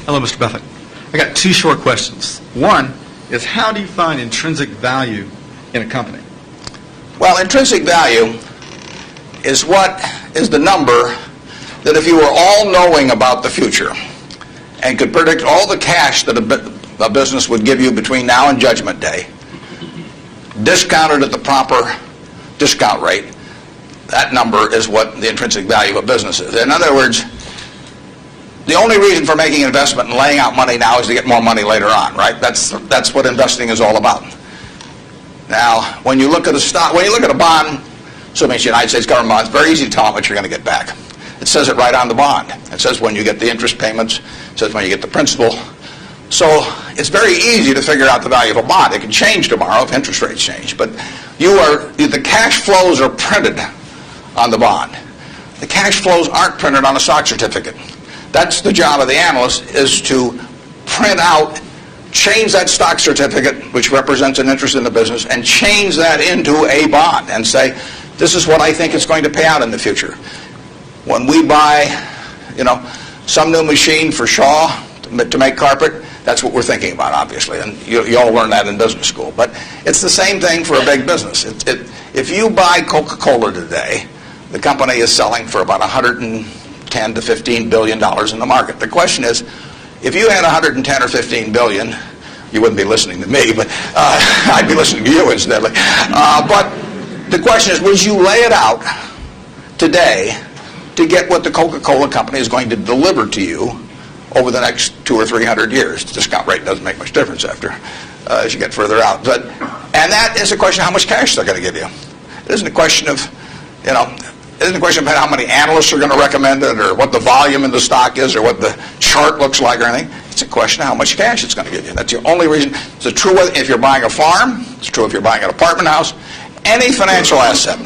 Hello, Mr. Buffett. I got two short questions. One is, how do you find intrinsic value in a company? Well, intrinsic value is what is the number that if you were all-knowing about the future and could predict all the cash that a business would give you between now and Judgment Day, discounted at the proper discount rate, that number is what the intrinsic value of a business is. In other words, the only reason for making an investment and laying out money now is to get more money later on, right? That's what investing is all about. Now, when you look at a stock, when you look at a bond, assuming it's the United States government bond, it's very easy to tell how much you're going to get back. It says it right on the bond. It says when you get the interest payments. It says when you get the principal. So it's very easy to figure out the value of a bond. It can change tomorrow if interest rates change. But the cash flows are printed on the bond. The cash flows aren't printed on a stock certificate. That's the job of the analyst, is to print out, change that stock certificate, which represents an interest in the business, and change that into a bond and say, this is what I think it's going to pay out in the future. When we buy, some new machine for Shaw to make carpet, that's what we're thinking about, obviously, and you all learn that in business school. But it's the same thing for a big business. If you buy Coca-Cola today, the company is selling for about $110 to $15 billion in the market. The question is, if you had 110 or 15 billion, you wouldn't be listening to me, but I'd be listening to you incidentally. But the question is, would you lay it out today to get what the Coca-Cola company is going to deliver to you over the next 200 or 300 years? The discount rate doesn't make much difference as you get further out. And that is a question of how much cash they're going to give you. It isn't a question of, it isn't a question of how many analysts are going to recommend it or what the volume in the stock is or what the chart looks like or anything. It's a question of how much cash it's going to give you. That's the only reason. It's true if you're buying a farm. It's true if you're buying an apartment house. Any financial asset.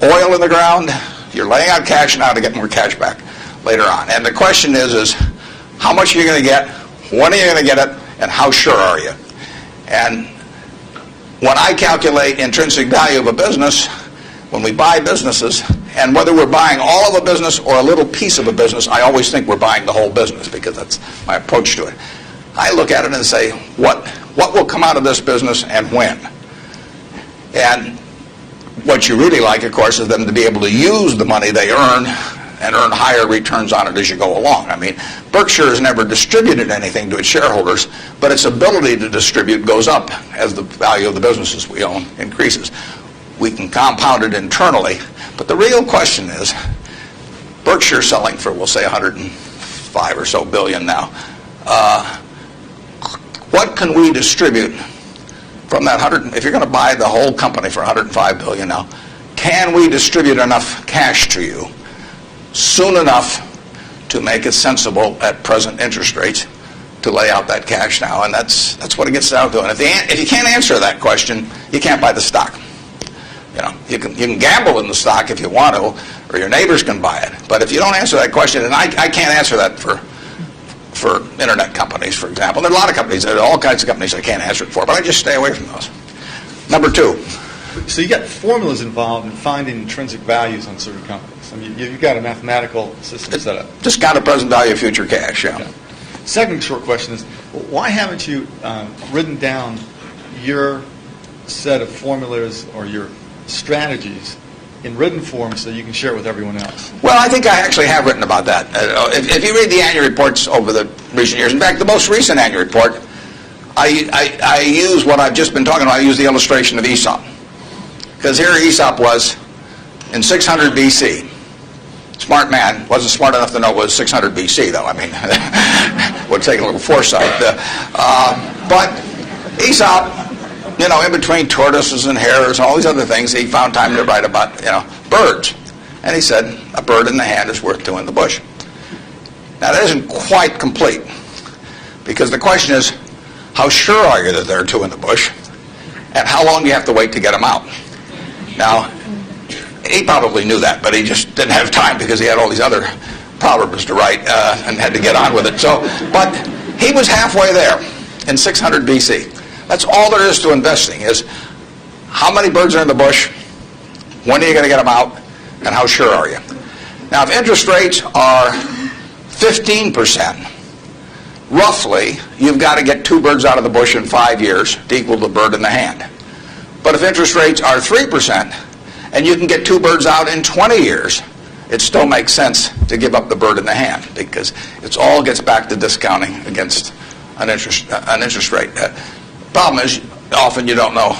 Oil in the ground. You're laying out cash now to get more cash back later on. And the question is how much are you going to get? When are you going to get it? And how sure are you? And when I calculate intrinsic value of a business, when we buy businesses, and whether we're buying all of a business or a little piece of a business, I always think we're buying the whole business because that's my approach to it. I look at it and say, what will come out of this business and when? And what you really like, of course, is them to be able to use the money they earn and earn higher returns on it as you go along. I mean, Berkshire has never distributed anything to its shareholders, but its ability to distribute goes up as the value of the businesses we own increases. We can compound it internally, but the real question is, Berkshire selling for, we'll say, 105 or so billion now. What can we distribute from that 100? If you're going to buy the whole company for 105 billion now, can we distribute enough cash to you soon enough to make it sensible at present interest rates to lay out that cash now? And that's what it gets down to. And if you can't answer that question, you can't buy the stock. You can gamble in the stock if you want to, or your neighbors can buy it. But if you don't answer that question, and I can't answer that for internet companies, for example. There are a lot of companies, there are all kinds of companies I can't answer it for, but I just stay away from those. Number two. So you got formulas involved in finding intrinsic values on certain companies. I mean, you've got a mathematical system set up. Discounted present value of future cash, yeah. Okay. Second short question is, why haven't you written down your set of formulas or your strategies in written form so you can share it with everyone else? Well, I think I actually have written about that. If you read the annual reports over the recent years, in fact, the most recent annual report, I use what I've just been talking about. I use the illustration of Aesop. Because here Aesop was in 600 BC. Smart man. Wasn't smart enough to know it was 600 BC, though. I mean, would take a little foresight. But Aesop, in between tortoises and hares and all these other things, he found time to write about, birds. And he said, a bird in the hand is worth two in the bush. Now, that isn't quite complete, because the question is, how sure are you that there are two in the bush? And how long do you have to wait to get them out? Now, he probably knew that, but he just didn't have time because he had all these other proverbs to write and had to get on with it. But he was halfway there in 600 BC. That's all there is to investing, is how many birds are in the bush, when are you going to get them out, and how sure are you? Now, if interest rates are 15%, roughly, you've got to get 2 birds out of the bush in 5 years to equal the bird in the hand. But if interest rates are 3%, and you can get 2 birds out in 20 years, it still makes sense to give up the bird in the hand, because it all gets back to discounting against an interest rate. Problem is, often you don't know,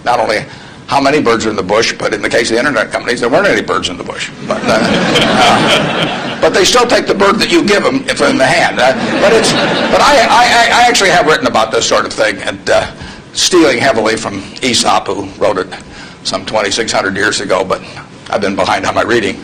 not only how many birds are in the bush, but in the case of the internet companies, there weren't any birds in the bush. But they still take the bird that you give them if in the hand. But I actually have written about this sort of thing, and stealing heavily from Aesop, who wrote it some 2,600 years ago, but I've been behind on my reading.